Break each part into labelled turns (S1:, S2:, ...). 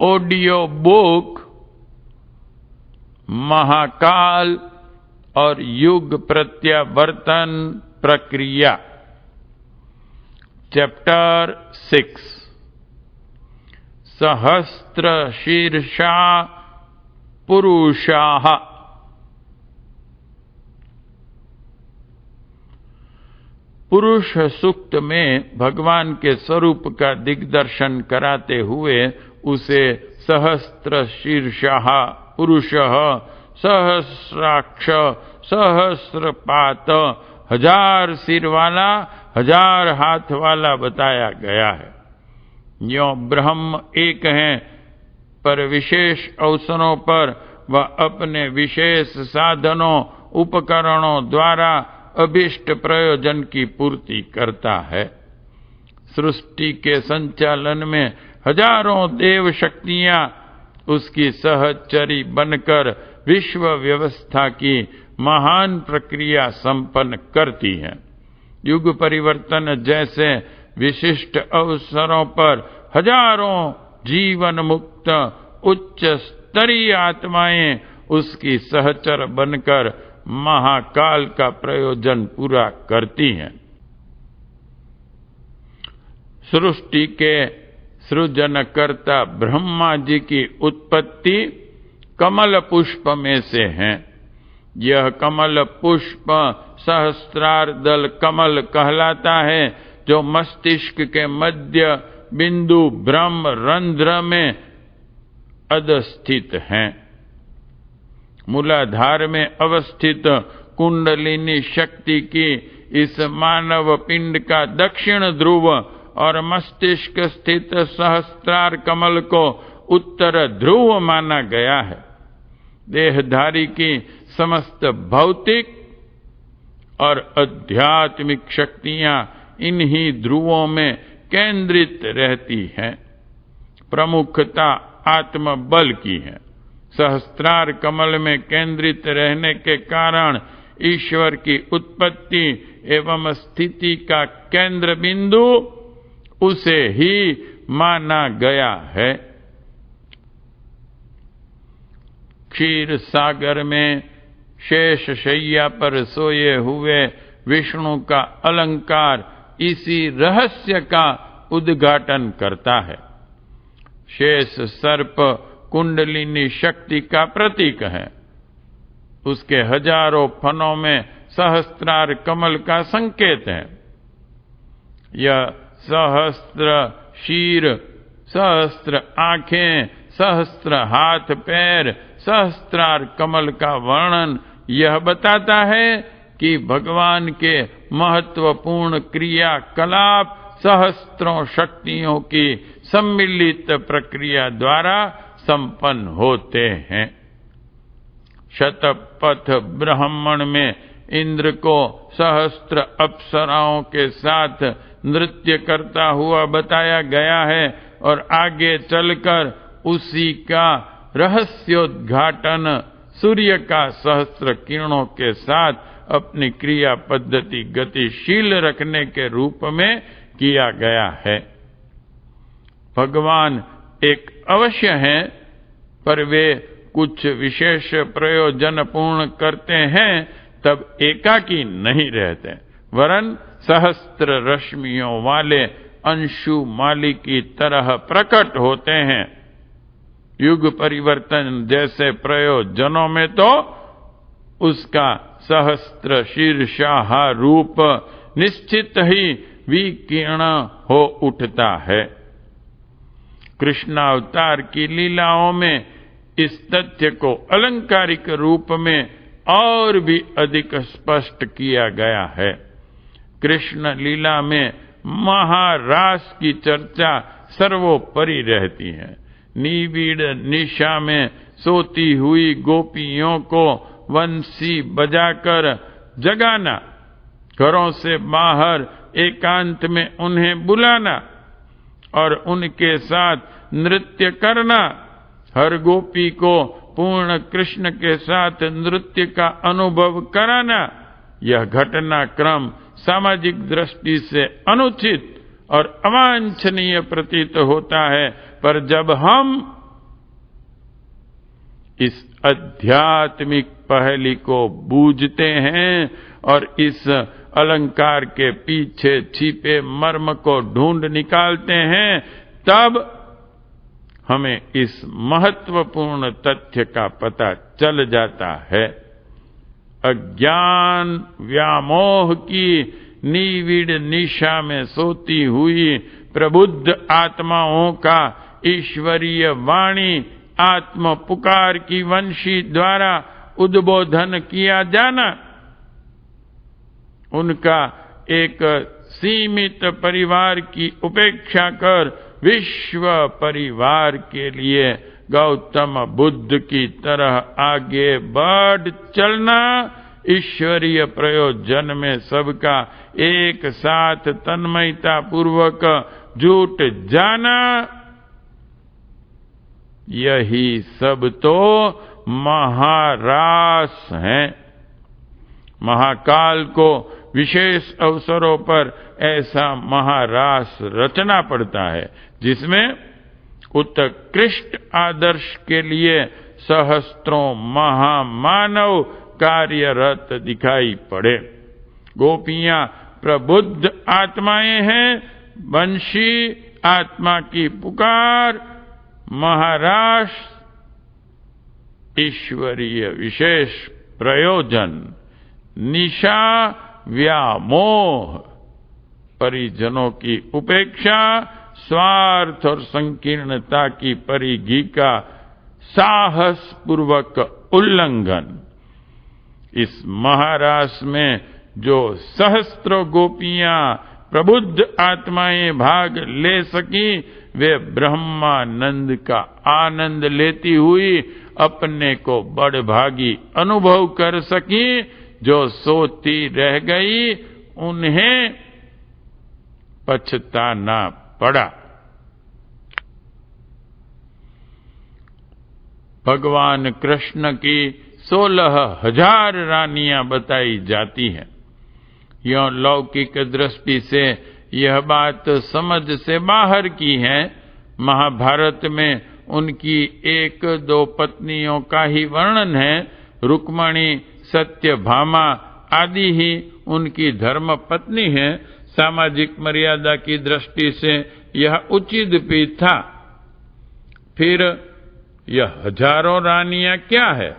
S1: Audio book Mahakal और युग प्रत्यावर्तन प्रक्रिया, चैप्टर 6, सहस्त्र शीर्षा पुरुषाः। पुरुष सूक्त में भगवान के स्वरूप का दिग्दर्शन कराते हुए उसे सहस्त्र शीर्षः पुरुषः, सहस्राक्ष, सहस्रपात, 1000 सिर वाला, 1000 हाथ वाला बताया गया है। यों ब्रह्म एक हैं, पर विशेष अवसरों पर वह अपने विशेष साधनों उपकरणों द्वारा अभिष्ट प्रयोजन की पूर्ति करता है। सृष्टि के संचालन में हजारों देव शक्तियां उसकी सहचरी बनकर विश्व व्यवस्था की महान प्रक्रिया संपन्न करती हैं। युग परिवर्तन जैसे विशिष्ट अवसरों पर हजारों जीवन मुक्त उच्च स्तरीय आत्माएं उसकी सहचर बनकर महाकाल का प्रयोजन पूरा करती हैं। सृष्टि के सृजनकर्ता ब्रह्मा जी की उत्पत्ति कमल पुष्प में से है। यह कमल पुष्प सहस्त्रार्दल कमल कहलाता है, जो मस्तिष्क के मध्य बिंदु ब्रह्म रंध्र में अधस्थित है। मूलाधार में अवस्थित कुंडलिनी शक्ति की इस मानव पिंड का दक्षिण ध्रुव और मस्तिष्क स्थित सहस्त्रार कमल को उत्तर ध्रुव माना गया है। देहधारी की समस्त भौतिक और आध्यात्मिक शक्तियां इन्हीं ध्रुवों में केंद्रित रहती हैं। प्रमुखता आत्म बल की है। सहस्त्रार कमल में केंद्रित रहने के कारण ईश्वर की उत्पत्ति एवं स्थिति का केंद्र बिंदु उसे ही माना गया है। क्षीर सागर में शेष शैया पर सोए हुए विष्णु का अलंकार इसी रहस्य का उद्घाटन करता है। शेष सर्प कुंडलिनी शक्ति का प्रतीक है। उसके हजारों फनों में सहस्त्रार कमल का संकेत है। यह सहस्त्र शीर, सहस्त्र आंखें, सहस्त्र हाथ पैर, सहस्त्रार कमल का वर्णन यह बताता है कि भगवान के महत्वपूर्ण क्रियाकलाप सहस्त्रों शक्तियों की सम्मिलित प्रक्रिया द्वारा संपन्न होते हैं। शतपथ ब्राह्मण में इंद्र को सहस्त्र अप्सराओं के साथ नृत्य करता हुआ बताया गया है और आगे चलकर उसी का रहस्योद्घाटन सूर्य का सहस्त्र किरणों के साथ अपनी क्रिया पद्धति गतिशील रखने के रूप में किया गया है। भगवान एक अवश्य है, पर वे कुछ विशेष प्रयोजन पूर्ण करते हैं तब एकाकी नहीं रहते, वरन सहस्त्र रश्मियों वाले अंशुमाली की तरह प्रकट होते हैं। युग परिवर्तन जैसे प्रयोजनों में तो उसका सहस्त्र शीर्षाह रूप निश्चित ही विकीर्ण हो उठता है। कृष्णावतार की लीलाओं में इस तथ्य को अलंकारिक रूप में और भी अधिक स्पष्ट किया गया है। कृष्ण लीला में महारास की चर्चा सर्वोपरि रहती है। निबिड़ निशा में सोती हुई गोपियों को वंशी बजाकर जगाना, घरों से बाहर एकांत में उन्हें बुलाना और उनके साथ नृत्य करना, हर गोपी को पूर्ण कृष्ण के साथ नृत्य का अनुभव कराना, यह घटनाक्रम सामाजिक दृष्टि से अनुचित और अवांछनीय प्रतीत होता है। पर जब हम इस आध्यात्मिक पहेली को बूझते हैं और इस अलंकार के पीछे छिपे मर्म को ढूंढ निकालते हैं, तब हमें इस महत्वपूर्ण तथ्य का पता चल जाता है। अज्ञान व्यामोह की निविड़ निशा में सोती हुई प्रबुद्ध आत्माओं का ईश्वरीय वाणी आत्म पुकार की वंशी द्वारा उद्बोधन किया जाना, उनका एक सीमित परिवार की उपेक्षा कर विश्व परिवार के लिए गौतम बुद्ध की तरह आगे बढ़ चलना, ईश्वरीय प्रयोजन में सबका एक साथ तन्मयता पूर्वक जुट जाना, यही सब तो महारास है। महाकाल को विशेष अवसरों पर ऐसा महारास रचना पड़ता है जिसमें उत्कृष्ट आदर्श के लिए सहस्त्रों महामानव कार्यरत दिखाई पड़े। गोपियां प्रबुद्ध आत्माएं हैं, वंशी आत्मा की पुकार, महाराज ईश्वरीय विशेष प्रयोजन, निशा व्यामोह, परिजनों की उपेक्षा, स्वार्थ और संकीर्णता की परिधि का साहस पूर्वक उल्लंघन। इस महारास में जो सहस्त्रों गोपियां प्रबुद्ध आत्माएं भाग ले सकी, वे ब्रह्मानंद का आनंद लेती हुई अपने को बड़भागी अनुभव कर सकी। जो सोती रह गई उन्हें पछताना पड़ा। भगवान कृष्ण की 16,000 रानियां बताई जाती हैं। यह लौकिक दृष्टि से यह बात समझ से बाहर की है। महाभारत में उनकी 1-2 पत्नियों का ही वर्णन है। रुक्मणी, सत्यभामा आदि ही उनकी धर्म पत्नी है। सामाजिक मर्यादा की दृष्टि से यह उचित भी था। फिर यह हजारों रानियां क्या है?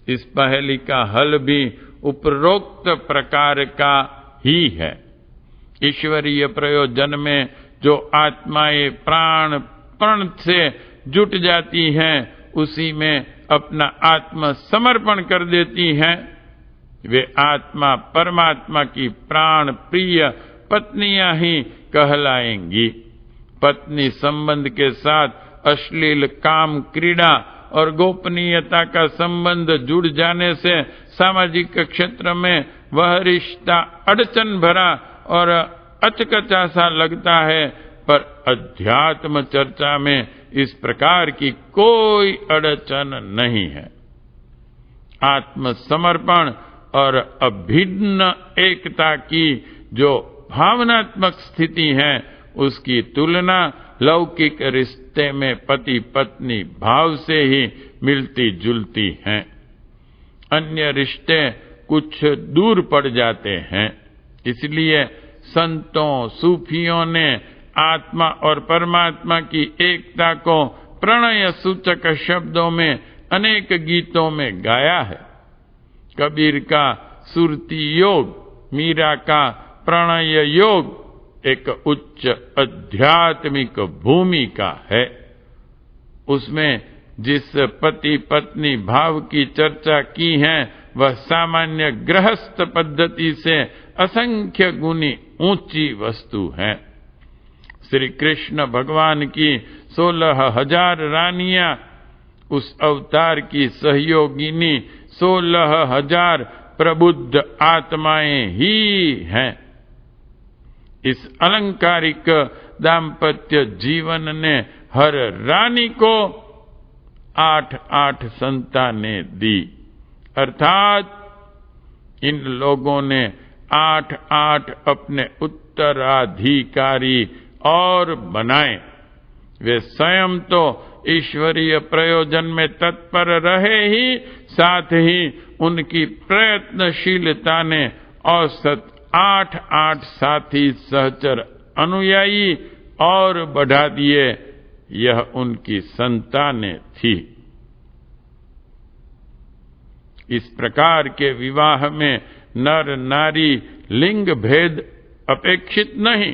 S1: इस पहेली का हल भी उपरोक्त प्रकार का ही है। ईश्वरीय प्रयोजन में जो आत्माएं प्राण प्रण से जुट जाती हैं, उसी में अपना आत्म समर्पण कर देती हैं। वे आत्मा परमात्मा की प्राण प्रिय पत्नियां ही कहलाएंगी। पत्नी संबंध के साथ अश्लील काम क्रीड़ा और गोपनीयता का संबंध जुड़ जाने से सामाजिक क्षेत्र में वह रिश्ता अड़चन भरा और अचकचा सा लगता है, पर अध्यात्म चर्चा में इस प्रकार की कोई अड़चन नहीं है। आत्मसमर्पण और अभिन्न एकता की जो भावनात्मक स्थिति है, उसकी तुलना लौकिक रिश्ते में पति पत्नी भाव से ही मिलती जुलती है। अन्य रिश्ते कुछ दूर पड़ जाते हैं। इसलिए संतों सूफियों ने आत्मा और परमात्मा की एकता को प्रणय सूचक शब्दों में अनेक गीतों में गाया है। कबीर का सुरती योग, मीरा का प्रणय योग एक उच्च आध्यात्मिक भूमिका है। उसमें जिस पति पत्नी भाव की चर्चा की है, वह सामान्य गृहस्थ पद्धति से असंख्य गुनी ऊंची वस्तु है। श्री कृष्ण भगवान की 16,000 रानियां उस अवतार की सहयोगिनी 16,000 प्रबुद्ध आत्माएं ही हैं। इस अलंकारिक दाम्पत्य जीवन ने हर रानी को 8-8 संतानें दी, अर्थात इन लोगों ने 8-8 अपने उत्तराधिकारी और बनाए। वे स्वयं तो ईश्वरीय प्रयोजन में तत्पर रहे ही, साथ ही उनकी प्रयत्नशीलता ने औसत 8 साथी सहचर अनुयायी और बढ़ा दिए। यह उनकी संतानें थी। इस प्रकार के विवाह में नर नारी लिंग भेद अपेक्षित नहीं।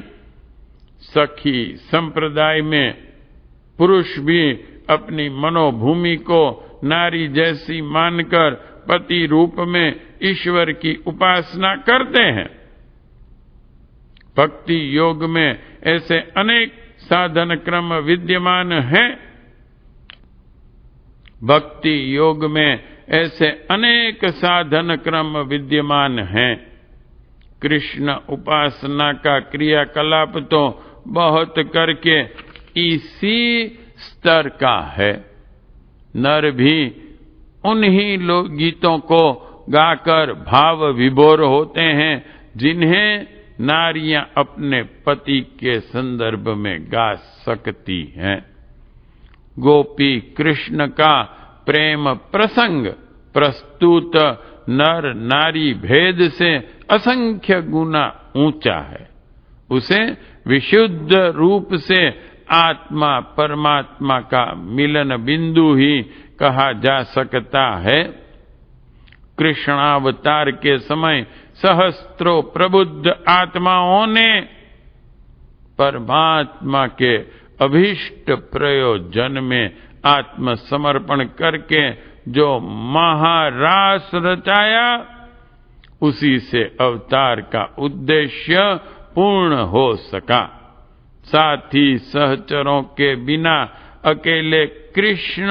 S1: सखी संप्रदाय में पुरुष भी अपनी मनोभूमि को नारी जैसी मानकर पति रूप में ईश्वर की उपासना करते हैं। भक्ति योग में ऐसे अनेक साधन क्रम विद्यमान हैं। भक्ति योग में ऐसे अनेक साधन क्रम विद्यमान हैं। कृष्ण उपासना का क्रियाकलाप तो बहुत करके इसी स्तर का है। नर भी उन्हीं गीतों को गाकर भाव विभोर होते हैं जिन्हें नारियां अपने पति के संदर्भ में गा सकती हैं। गोपी कृष्ण का प्रेम प्रसंग प्रस्तुत नर नारी भेद से असंख्य गुना ऊंचा है। उसे विशुद्ध रूप से आत्मा परमात्मा का मिलन बिंदु ही कहा जा सकता है। कृष्णावतार के समय सहस्त्रों प्रबुद्ध आत्माओं ने परमात्मा के अभीष्ट प्रयोजन में आत्मसमर्पण करके जो महारास रचाया, उसी से अवतार का उद्देश्य पूर्ण हो सका। साथी सहचरों के बिना अकेले कृष्ण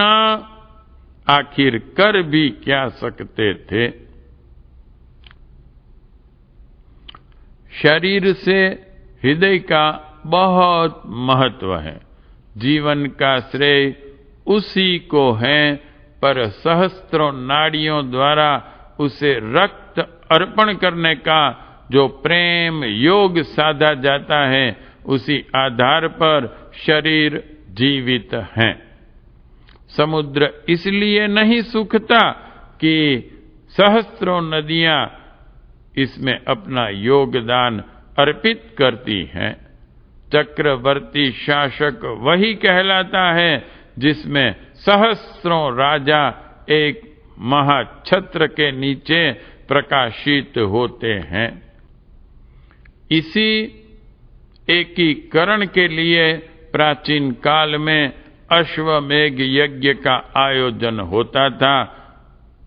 S1: आखिर कर भी क्या सकते थे। शरीर से हृदय का बहुत महत्व है। जीवन का श्रेय उसी को है, पर सहस्त्रों नाड़ियों द्वारा उसे रक्त अर्पण करने का जो प्रेम योग साधा जाता है, उसी आधार पर शरीर जीवित है। समुद्र इसलिए नहीं सूखता कि सहस्त्रों नदियां इसमें अपना योगदान अर्पित करती हैं। चक्रवर्ती शासक वही कहलाता है जिसमें सहस्त्रों राजा एक महाछत्र के नीचे प्रकाशित होते हैं। इसी एकीकरण के लिए प्राचीन काल में अश्वमेघ यज्ञ का आयोजन होता था।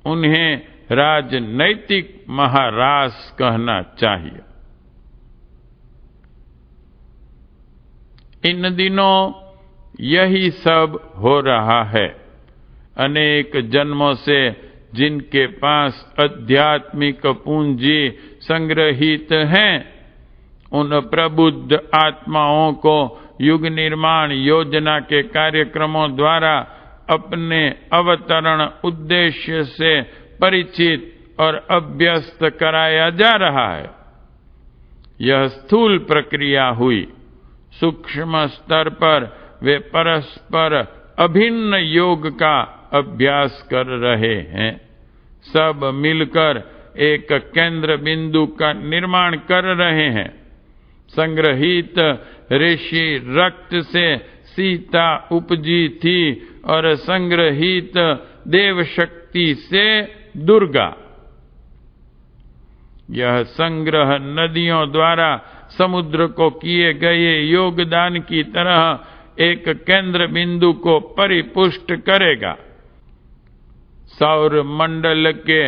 S1: उन्हें राजनैतिक महारास कहना चाहिए। इन दिनों यही सब हो रहा है। अनेक जन्मों से जिनके पास आध्यात्मिक पूंजी संग्रहित हैं, उन प्रबुद्ध आत्माओं को युग निर्माण योजना के कार्यक्रमों द्वारा अपने अवतरण उद्देश्य से परिचित और अभ्यस्त कराया जा रहा है। यह स्थूल प्रक्रिया हुई। सूक्ष्म स्तर पर वे परस्पर अभिन्न योग का अभ्यास कर रहे हैं। सब मिलकर एक केंद्र बिंदु का निर्माण कर रहे हैं। संग्रहित ऋषि रक्त से सीता उपजी थी और संग्रहित देव शक्ति से दुर्गा। यह संग्रह नदियों द्वारा समुद्र को किए गए योगदान की तरह एक केंद्र बिंदु को परिपुष्ट करेगा। सौर मंडल के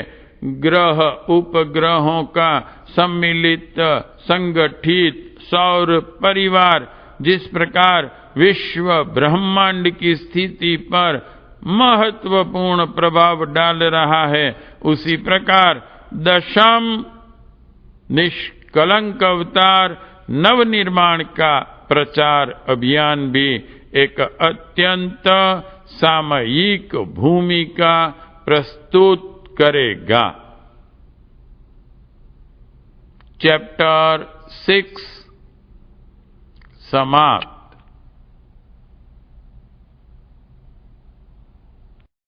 S1: ग्रह उपग्रहों का सम्मिलित संगठित सौर परिवार जिस प्रकार विश्व ब्रह्मांड की स्थिति पर महत्वपूर्ण प्रभाव डाल रहा है, उसी प्रकार दशम निष्कलंक अवतार नवनिर्माण का प्रचार अभियान भी एक अत्यंत सामयिक भूमिका प्रस्तुत करेगा। चैप्टर 6 समाप्त।